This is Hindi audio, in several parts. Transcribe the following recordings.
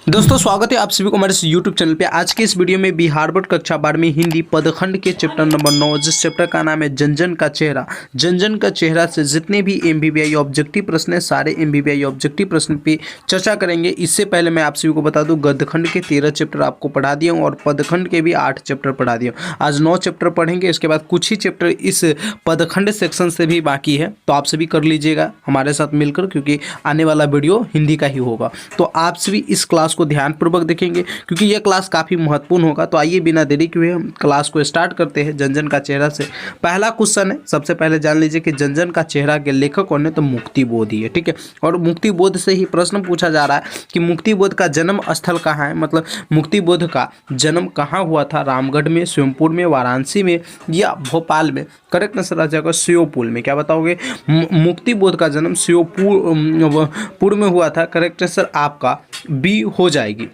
दोस्तों स्वागत है आप सभी को हमारे इस YouTube चैनल पे। आज के इस वीडियो में बिहार बोर्ड कक्षा 12वीं हिंदी पदखंड के चैप्टर नंबर 9 जिस चैप्टर का नाम है जन जन का चेहरा। जन जन का चेहरा से जितने भी MBBI ऑब्जेक्टिव प्रश्न है सारे MBBI ऑब्जेक्टिव प्रश्न पे चर्चा करेंगे। इससे पहले मैं आप सभी को बता दूं गद्यखंड के 13 चैप्टर आपको पढ़ा दिया हूँ और पदखंड के भी 8 चैप्टर पढ़ा दिया हूँ। आज 9 चैप्टर पढ़ेंगे, इसके बाद कुछ ही चैप्टर इस पदखंड सेक्शन से भी बाकी है, तो आप सभी कर लीजिएगा हमारे साथ मिलकर, क्योंकि आने वाला वीडियो हिंदी का ही होगा। तो आप सभी इस क्लास को ध्यानपूर्वक देखेंगे क्योंकि यह क्लास काफ़ी महत्वपूर्ण होगा। तो आइए बिना देरी के हुए हम क्लास को स्टार्ट करते हैं। जन जन का चेहरा से पहला क्वेश्चन है, सबसे पहले जान लीजिए कि जन जन का चेहरा के लेखक कौन है, तो मुक्तिबोध ही है। ठीक है, और मुक्तिबोध से ही प्रश्न पूछा जा रहा है कि मुक्तिबोध का जन्म स्थल कहाँ है, मतलब मुक्तिबोध का जन्म कहाँ हुआ था, रामगढ़ में, श्योपुर में, वाराणसी में या भोपाल में। करेक्ट आंसर आ जाएगा श्योपुर में। क्या बताओगे, मुक्तिबोध का जन्म श्योपुर में हुआ था। करेक्ट आंसर आपका बी हो जाएगी।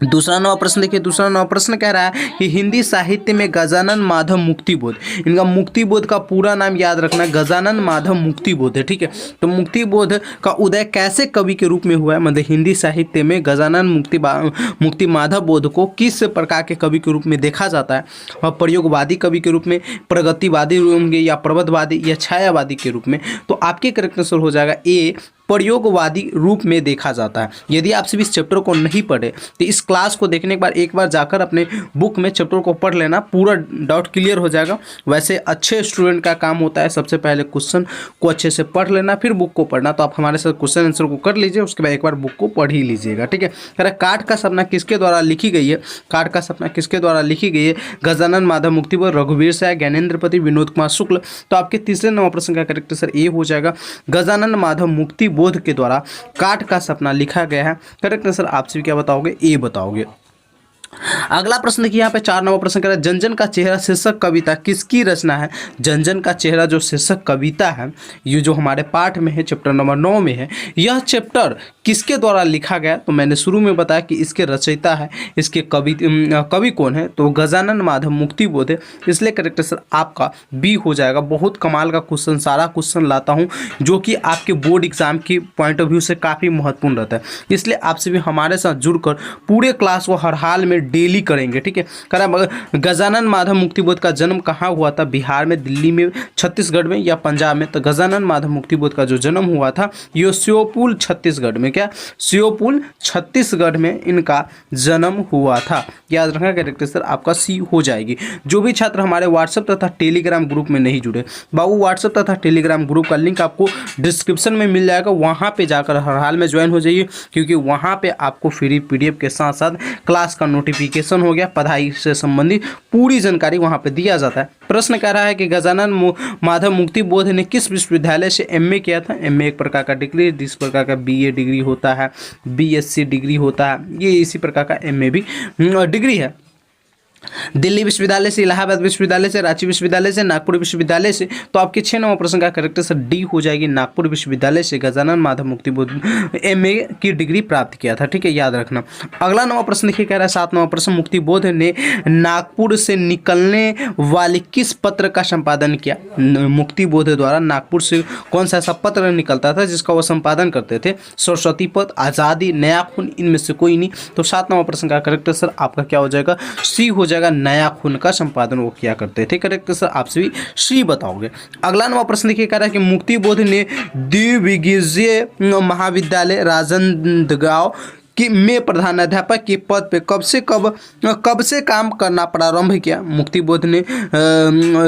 दूसरा नवा प्रश्न देखिए, दूसरा नवा प्रश्न कह रहा है कि हिंदी साहित्य में गजानन माधव मुक्तिबोध, इनका मुक्तिबोध का पूरा नाम याद रखना, गजानन माधव मुक्तिबोध है। ठीक है, तो मुक्तिबोध का उदय कैसे कवि के रूप में हुआ है, मतलब हिंदी साहित्य में गजानन मुक्ति माधव बोध को किस प्रकार के कवि के रूप में देखा जाता है, और प्रयोगवादी कवि के रूप में, प्रगतिवादी या प्रबंधवादी या छायावादी के रूप में। तो आपके करेक्ट आंसर हो जाएगा ए, प्रयोगवादी रूप में देखा जाता है। यदि आप सभी इस चैप्टर को नहीं पढ़े तो इस क्लास को देखने के बाद एक बार जाकर अपने बुक में चैप्टर को पढ़ लेना, पूरा डाउट क्लियर हो जाएगा। वैसे अच्छे स्टूडेंट का काम होता है सबसे पहले क्वेश्चन को अच्छे से पढ़ लेना, फिर बुक को पढ़ना। तो आप हमारे साथ क्वेश्चन आंसर को कर लीजिए, उसके बाद एक बार बुक को पढ़ ही लीजिएगा। ठीक है, अरे काठ का सपना किसके द्वारा लिखी गई है, काठ का सपना किसके द्वारा लिखी गई है, गजानन माधव मुक्तिबोध, रघुवीर साय, ज्ञानेंद्रपति, विनोद कुमार शुक्ल। तो आपके तीसरे नंबर प्रश्न का करेक्ट आंसर ए हो जाएगा, गजानन माधव मुक्तिबोध के द्वारा काठ का सपना लिखा गया है। करेक्ट आंसर आप सभी क्या बताओगे, ए बताओगे। अगला प्रश्न देखिए, यहाँ पे 4 नंबर प्रश्न कर रहा है जन जन का चेहरा शीर्षक कविता किसकी रचना है। जन जन का चेहरा जो शीर्षक कविता है, ये जो हमारे पाठ में है, चैप्टर नंबर 9 में है, यह चैप्टर किसके द्वारा लिखा गया। तो मैंने शुरू में बताया कि इसके रचयिता है, इसके कवि कौन है, तो गजानन माधव मुक्तिबोध है, इसलिए करेक्ट आंसर आपका बी हो जाएगा। बहुत कमाल का क्वेश्चन, सारा क्वेश्चन लाता हूँ जो कि आपके बोर्ड एग्जाम की पॉइंट ऑफ व्यू से काफ़ी महत्वपूर्ण रहता है, इसलिए आप सभी हमारे साथ जुड़कर पूरे क्लास को हर हाल में डेली करेंगे। ठीक है, गजानन माधव मुक्तिबोध का जन्म कहाँ हुआ था, बिहार में, दिल्ली में, छत्तीसगढ़ में या पंजाब में। तो गजानन माधव मुक्तिबोध का जो जन्म हुआ था ये श्योपुर छत्तीसगढ़ में, क्या श्योपुर छत्तीसगढ़ में इनका जन्म हुआ था। याद रखना, करेक्ट आंसर आपका सी हो जाएगी। जो भी छात्र हमारे व्हाट्सएप तथा टेलीग्राम ग्रुप में नहीं जुड़े, बाबू व्हाट्सएप तथा टेलीग्राम ग्रुप का लिंक आपको डिस्क्रिप्शन में मिल जाएगा, वहाँ पे जाकर हर हाल में ज्वाइन हो जाइए, क्योंकि वहाँ पे आपको फ्री PDF के साथ साथ क्लास का नोटिफिकेशन हो गया, पढ़ाई से संबंधित पूरी जानकारी वहाँ पे दिया जाता है। प्रश्न कह रहा है कि गजानन माधव मुक्तिबोध ने किस विश्वविद्यालय से MA किया था। MA एक प्रकार का डिग्री, जिस प्रकार का BA डिग्री होता है, BSc डिग्री होता है, ये इसी प्रकार का MA भी डिग्री है। दिल्ली विश्वविद्यालय से, इलाहाबाद विश्वविद्यालय से, रांची विश्वविद्यालय से, नागपुर विश्वविद्यालय से। तो आपके 6 नंबर प्रश्न का करेक्ट आंसर डी हो जाएगी, नागपुर विश्वविद्यालय से गजानन माधव मुक्तिबोध MA की डिग्री प्राप्त किया था। ठीक है, याद रखना। अगला नंबर प्रश्न देखिए, कह रहा है 7 नंबर प्रश्न, मुक्तिबोध ने नागपुर से निकलने वाले किस पत्र का संपादन किया। मुक्तिबोध द्वारा नागपुर से कौन सा ऐसा पत्र निकलता था जिसका वो संपादन करते थे, सरस्वती पत्र, आज़ादी, नया खून, इनमें से कोई नहीं। तो 7 नंबर प्रश्न का करेक्ट आंसर आपका क्या हो जाएगा, सी हो जाएगा, नया खून का संपादन वो किया करते थे। करेक्ट आंसर आप सभी सी बताओगे। अगला नंबर प्रश्न देखिए, कह रहा है कि मुक्तिबोध ने द्विविगीय महाविद्यालय राजनांदगांव में प्रधानाध्यापक के पद पे कब से काम करना प्रारंभ किया। मुक्तिबोध ने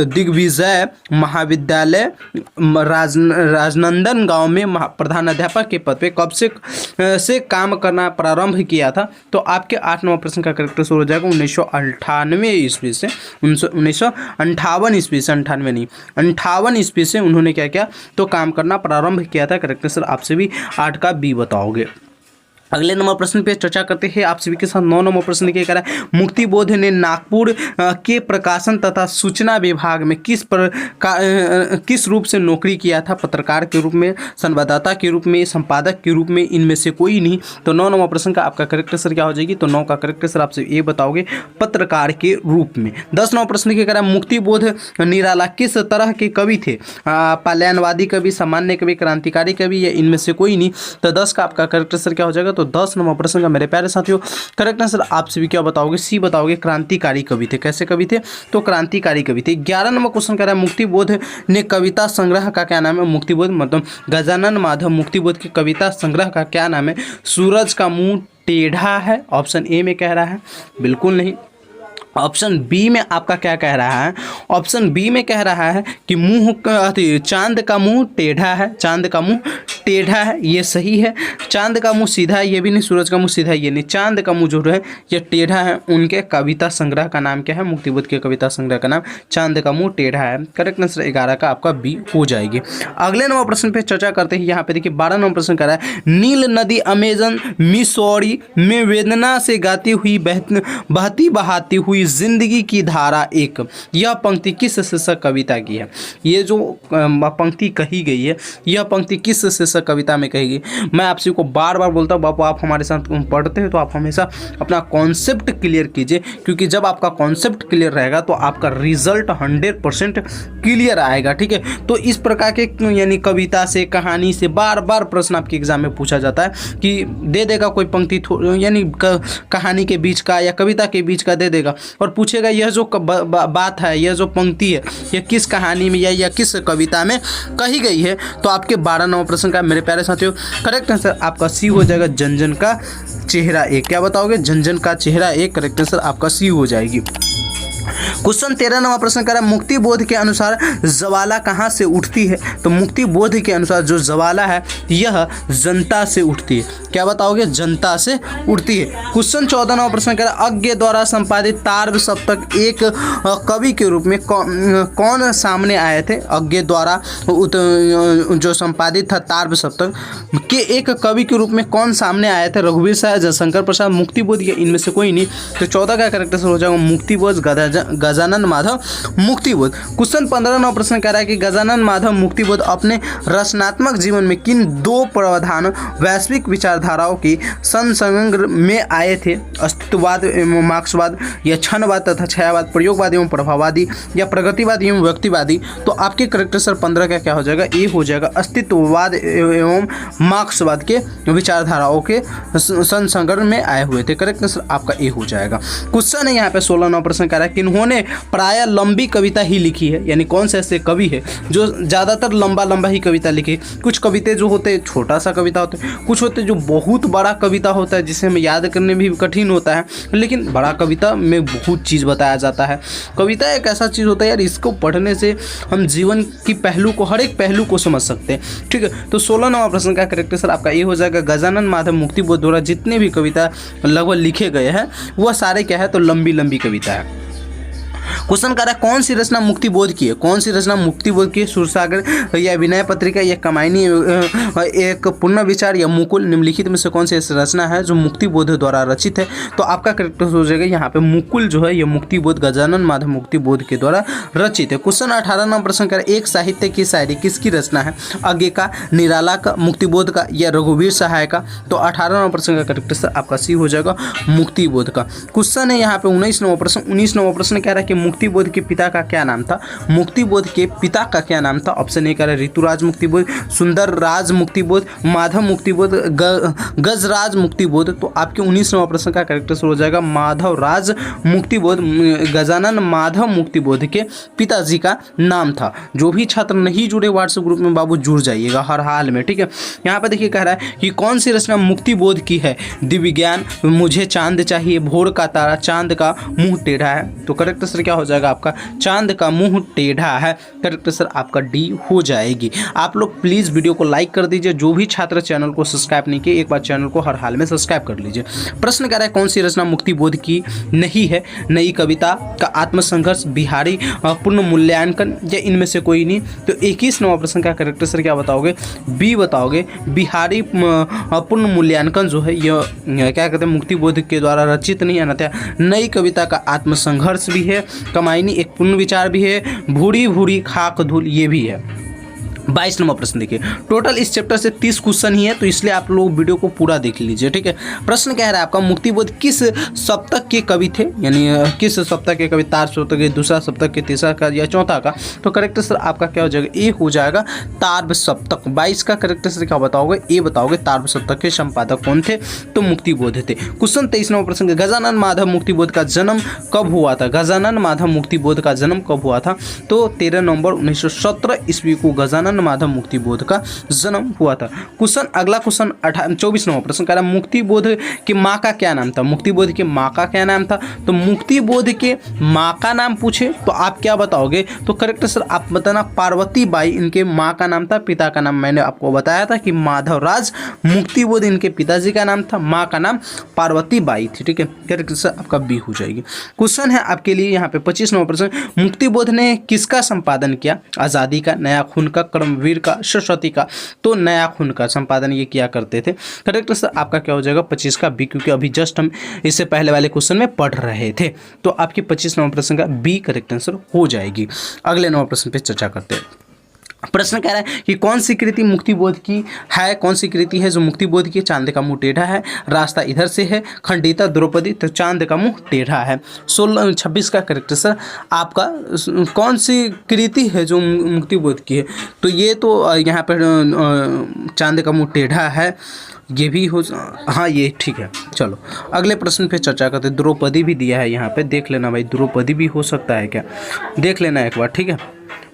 दिग्विजय महाविद्यालय राजनांदगांव में प्रधानाध्यापक के पद पे कब से काम करना प्रारंभ किया था। तो आपके 8 नंबर प्रश्न का करेक्ट आंसर हो जाएगा 1998 ईस्वी से, 1958 ईस्वी से, 98 नहीं 58 ईस्वी से उन्होंने क्या किया, तो काम करना प्रारंभ किया था। करेक्ट आंसर आप सभी 8 का बी बताओगे। अगले नंबर प्रश्न पे चर्चा करते हैं आप सभी के साथ। 9 नंबर प्रश्न क्या कह रहा है, मुक्तिबोध ने नागपुर के प्रकाशन तथा सूचना विभाग में किस रूप से नौकरी किया था, पत्रकार के रूप में, संवाददाता के रूप में, संपादक के रूप में, इनमें से कोई नहीं। तो 9 नंबर प्रश्न का आपका करेक्ट आंसर क्या हो जाएगी, तो 9 का करेक्ट आंसर आपसे ये बताओगे, पत्रकार के रूप में। 10 नंबर प्रश्न क्या कह रहा है, मुक्तिबोध निराला किस तरह के कवि थे, पालयनवादी कवि, सामान्य कवि, क्रांतिकारी कवि या इनमें से कोई नहीं। तो 10 का आपका करेक्ट आंसर क्या हो जाएगा, तो 10 नंबर प्रश्न का मेरे प्यारे साथियों करेक्ट आंसर आप सभी क्या बताओगे, सी बताओगे, क्रांतिकारी कवि थे। कैसे कवि थे, तो क्रांतिकारी कवि थे। 11 नंबर क्वेश्चन कह रहा है मुक्तिबोध ने कविता संग्रह का क्या नाम है। मुक्तिबोध मतलब गजानन माधव मुक्तिबोध की कविता संग्रह का क्या नाम है। सूरज का मुंह टेढ़ा है, ऑप्शन ए में कह रहा है, बिल्कुल नहीं। ऑप्शन बी में आपका क्या कह रहा है, ऑप्शन बी में कह रहा है कि चांद का मुंह टेढ़ा है, चांद का मुंह टेढ़ा है, ये सही है। चांद का मुंह सीधा है, ये भी नहीं। सूरज का मुंह सीधा है, ये नहीं। चांद का मुंह जो है ये टेढ़ा है। उनके कविता संग्रह का नाम क्या है, मुक्तिबोध के कविता संग्रह का नाम चांद का मुंह टेढ़ा है। करेक्ट आंसर 11 का आपका बी हो जाएगी। अगले नंबर प्रश्न पे चर्चा करते हैं। यहाँ पे देखिए 12 नंबर प्रश्न कर रहा है नील नदी अमेजन मिसौरी में वेदना से गाती हुई बहती बहाती हुई जिंदगी की धारा एक, यह पंक्ति किस शीर्षक कविता की है। ये जो पंक्ति कही गई है यह पंक्ति किस शीर्षक कविता में कही गई। मैं आपसे को बार बार बोलता हूँ बापू, आप हमारे साथ पढ़ते हैं तो आप हमेशा अपना कॉन्सेप्ट क्लियर कीजिए, क्योंकि जब आपका कॉन्सेप्ट क्लियर रहेगा तो आपका रिजल्ट 100% क्लियर आएगा। ठीक है, तो इस प्रकार के यानी कविता से कहानी से बार बार प्रश्न आपके एग्जाम में पूछा जाता है कि दे देगा कोई पंक्ति यानी कहानी के बीच का या कविता के बीच का दे देगा और पूछेगा यह जो बात है, यह जो पंक्ति है, यह किस कहानी में या किस कविता में कही गई है। तो आपके 12 नंबर प्रश्न का मेरे प्यारे साथियों करेक्ट आंसर आपका सी हो जाएगा, जनजन का चेहरा एक। क्या बताओगे, जनजन का चेहरा एक। करेक्ट आंसर आपका सी हो जाएगी। क्वेश्चन 13 नंबर प्रश्न कर रहा है मुक्ति बोध के अनुसार ज्वाला कहाँ से उठती है। तो मुक्ति बोध के अनुसार जो ज्वाला है यह जनता से उठती है। क्या बताओगे, जनता से उठती है। क्वेश्चन 14 नंबर प्रश्न कर रहा है अज्ञे द्वारा संपादित तार्व सप्तक एक कवि के रूप में कौन सामने आए थे। अज्ञे द्वारा जो संपादित था तार्व सप्तक के एक कवि के रूप में कौन सामने आए थे। रघुवीर शाह, जयशंकर प्रसाद, मुक्तिबोध या इनमें से कोई नहीं। तो 14 का करेक्ट आंसर हो जाएगा मुक्तिबोध, गजानन माधव मुक्तिबोध। क्वेश्चन 15 नंबर प्रश्न कह रहा है कि गजानन माधव मुक्तिबोध अपने रचनात्मक जीवन में किन दो प्रधान वैश्विक विचारधाराओं की संसर्ग में आए थे। अस्तित्ववाद एवं मार्क्सवाद या क्षणवाद तथा छायावाद, प्रयोगवाद एवं प्रभाववादी या प्रगतिवाद एवं व्यक्तिवादी। तो आपके करेक्ट आंसर 15 का क्या हो जाएगा, ए हो जाएगा, अस्तित्ववाद एवं मार्क्सवाद के विचारधाराओं के संसर्ग में आए हुए थे। करेक्ट आंसर आपका ए हो जाएगा। क्वेश्चन है यहाँ पे 16 नंबर प्रश्न कह रहा है कि इन्होंने प्राय लंबी कविता ही लिखी है, यानी कौन से ऐसे कवि है जो ज़्यादातर लंबा ही कविता लिखे। कुछ कविता जो होते हैं छोटा सा कविता होते हैं, कुछ होते जो बहुत बड़ा कविता होता है जिसे हमें याद करने में भी कठिन होता है, लेकिन बड़ा कविता में बहुत चीज़ बताया जाता है। कविता एक ऐसा चीज़ होता है यार, इसको पढ़ने से हम जीवन की पहलू को, हर एक पहलू को समझ सकते हैं। ठीक है, तो 16 नंबर प्रश्न का करेक्ट आंसर आपका ये हो जाएगा, गजानन माधव मुक्तिबोध द्वारा जितने भी कविता लगभग लिखे गए हैं वह सारे क्या है, तो लंबी कविता है। क्वेश्चन कर रहा है कौन सी रचना मुक्तिबोध की है। कौन सी रचना मुक्तिबोध की, सूरसागर या विनय पत्रिका या कमायनी, एक पूर्ण विचार या मुकुल, निम्नलिखित में से कौन सी ऐसी रचना है जो मुक्तिबोध द्वारा रचित है। तो आपका करेक्ट हो जाएगा यहाँ पे मुकुल जो है ये मुक्तिबोध, गजानन माधव मुक्तिबोध के द्वारा रचित है। क्वेश्चन 18 नंबर प्रश्न कर एक साहित्य की शायरी किसकी रचना है। अज्ञे का, निराला का, मुक्तिबोध का या रघुवीर सहाय का। तो 18 नंबर प्रश्न का करेक्ट आंसर आपका सी हो जाएगा, मुक्तिबोध का। क्वेश्चन है यहाँ पे 19 नंबर प्रश्न। 19 नंबर प्रश्न कह रहा है कि मुक्तिबोध के पिता का क्या नाम था। मुक्तिबोध के पिता का क्या नाम था। ऑप्शन ए कह रहा है ऋतुराज मुक्तिबोध, सुंदर राज मुक्तिबोध, माधव मुक्तिबोध, गजराज मुक्तिबोध। तो आपके 19 नंबर प्रश्न का करेक्ट आंसर हो जाएगा माधव राज मुक्तिबोध। गजानन माधव मुक्तिबोध के पिताजी का नाम था। जो भी छात्र नहीं जुड़े व्हाट्सएप ग्रुप में बाबू जुड़ जाइएगा हर हाल में। ठीक है, यहाँ पे देखिए कह रहा है कि कौन सी रचना मुक्तिबोध की है। दिव्य ज्ञान, मुझे चांद चाहिए, भोर का तारा, चांद का मुंह टेढ़ा है। तो करेक्ट आंसर क्या हो जाएगा आपका, चांद का मुंह टेढ़ा है। करेक्ट आंसर आपका डी हो जाएगी। आप लोग प्लीज़ वीडियो को लाइक कर दीजिए। जो भी छात्र चैनल को सब्सक्राइब नहीं किए एक बार चैनल को हर हाल में सब्सक्राइब कर लीजिए। प्रश्न कह रहा है कौन सी रचना मुक्तिबोध की नहीं है। नई कविता का, आत्मसंघर्ष, बिहारी, पूर्ण मूल्यांकन या इनमें से कोई नहीं। तो 21 नंबर प्रश्न का करेक्ट आंसर क्या बताओगे, बी बताओगे, बिहारी पूर्ण मूल्यांकन जो है यह क्या कहते हैं मुक्तिबोध के द्वारा रचित नहीं है। नई कविता का आत्मसंघर्ष भी है, कमायनी एक पूर्ण विचार भी है, भूरी भूरी खाक धूल ये भी है। 22 नंबर प्रश्न देखिए, टोटल इस चैप्टर से 30 क्वेश्चन ही है, तो इसलिए आप लोग वीडियो को पूरा देख लीजिए, ठीक है। प्रश्न कह रहा है आपका मुक्तिबोध किस सप्तक के कवि थे, यानी किस सप्तक के कवि, तार सप्तक के, दूसरा सप्तक के, तीसरा का या चौथा का। तो करेक्ट आंसर आपका क्या हो जाएगा, ए हो जाएगा, तार्व सप्तक। 22 का करेक्ट आंसर क्या बताओगे, ए बताओगे। तार्व सप्तक के संपादक कौन थे, तो मुक्तिबोध थे। क्वेश्चन 23 नंबर प्रश्न, गजानन माधव मुक्तिबोध का जन्म कब हुआ था। गजानन माधव मुक्तिबोध का जन्म कब हुआ था, तो 13 नवंबर 1917 ईस्वी को गजानन माधव मुक्तिबोध का जन्म हुआ था। क्वेश्चन अगला क्वेश्चन 24 नंबर प्रश्न कह रहा है मुक्तिबोध की माँ का क्या नाम था। मुक्तिबोध की माँ का क्या नाम था, तो मुक्तिबोध के माँ का नाम पूछे तो आप क्या बताओगे, तो करेक्ट सर आप बताना पार्वती बाई इनके माँ का नाम था। पिता का नाम मैंने आपको बताया था कि माधवराज मुक्तिबोध इनके पिताजी का नाम था, माँ का नाम पार्वती बाई थी, ठीक है। करेक्ट सर आपका बी हो जाएगी। क्वेश्चन है आपके लिए यहाँ पे 25 नंबर प्रश्न, मुक्तिबोध ने किसका संपादन किया। आज़ादी का, नया खून का, कर्मवीर का, सरस्वती का। तो नया खून का संपादन ये किया करते थे। करेक्ट आंसर आपका क्या हो जाएगा, 25 का बी, क्योंकि अभी जस्ट हम इससे पहले वाले क्वेश्चन में पढ़ रहे थे। तो आपकी 25 नंबर प्रश्न का बी करेक्ट आंसर हो जाएगी। अगले नंबर प्रश्न पे चर्चा करते हैं। प्रश्न कह रहा है कि कौन सी कृति मुक्तिबोध की है, कौन सी कृति है जो मुक्तिबोध की। चांद का मुंह टेढ़ा है, रास्ता इधर से है, खंडिता द्रौपदी, तो चांद का मुंह टेढ़ा है। 26 का करेक्ट सर आपका कौन सी कृति है जो मुक्तिबोध की है, तो ये तो यहाँ पर चांद का मुंह टेढ़ा है, ये भी हो, हाँ ये ठीक है। चलो अगले प्रश्न पे चर्चा करते हैं। द्रौपदी भी दिया है यहाँ पे, देख लेना भाई, द्रौपदी भी हो सकता है क्या, देख लेना एक बार, ठीक है।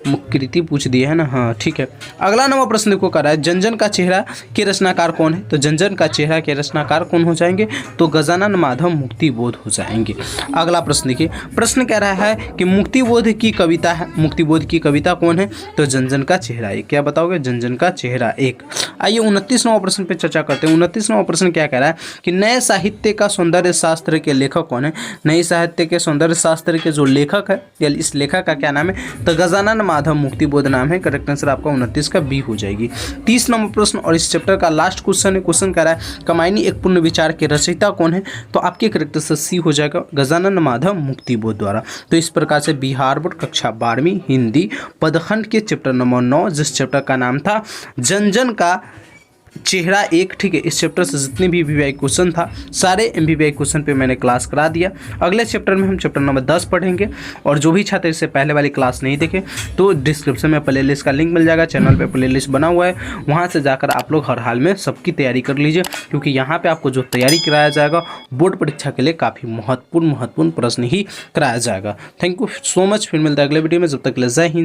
मुक्ति पूछ दिया है ना, हाँ ठीक है। अगला नंबर प्रश्न देखो कर रहा है जनजन का चेहरा के रचनाकार कौन है। तो जनजन का चेहरा के रचनाकार कौन हो जाएंगे, तो गजानन माधव मुक्तिबोध हो जाएंगे। अगला प्रश्न देखिए, प्रश्न कह रहा है कि मुक्तिबोध की कविता है, मुक्तिबोध की कविता कौन है, तो जनजन का चेहरा एक। क्या बताओगे, जनजन का चेहरा एक। आइए 29 नंबर प्रश्न पे चर्चा करते हैं। 29 नंबर प्रश्न क्या कह रहा है कि नए साहित्य का सौंदर्य शास्त्र के लेखक कौन है। नए साहित्य के सौंदर्य शास्त्र के जो लेखक है, या इस लेखक का क्या नाम है, तो गजानन माधव मुक्तिबोध नाम है। करेक्ट आंसर आपका 29 का बी हो जाएगी। 30 नंबर प्रश्न और इस चैप्टर का लास्ट क्वेश्चन है। क्वेश्चन कह रहा है कमायनी एक पूर्ण विचार के रचयिता कौन है, तो आपके करेक्ट आंसर सी हो जाएगा, गजानन माधव मुक्तिबोध द्वारा। तो इस प्रकार से बिहार बोर्ड कक्षा 12वीं हिंदी पदखंड के चैप्टर नंबर 9, जिस चैप्टर का नाम था जनजन का चेहरा एक, ठीक है, इस चैप्टर से जितने भी एमबीबीआई क्वेश्चन था सारे एमबीबीआई क्वेश्चन पे मैंने क्लास करा दिया। अगले चैप्टर में हम चैप्टर नंबर 10 पढ़ेंगे, और जो भी छात्र इससे पहले वाली क्लास नहीं देखे तो डिस्क्रिप्शन में प्लेलिस्ट का लिंक मिल जाएगा, चैनल पे प्लेलिस्ट बना हुआ है, वहाँ से जाकर आप लोग हर हाल में सबकी तैयारी कर लीजिए, क्योंकि यहाँ पर आपको जो तैयारी कराया जाएगा बोर्ड परीक्षा के लिए काफ़ी महत्वपूर्ण प्रश्न ही कराया जाएगा। थैंक यू सो मच, फिर मिलता है अगले वीडियो में, जब तक के लिए जय हिंद।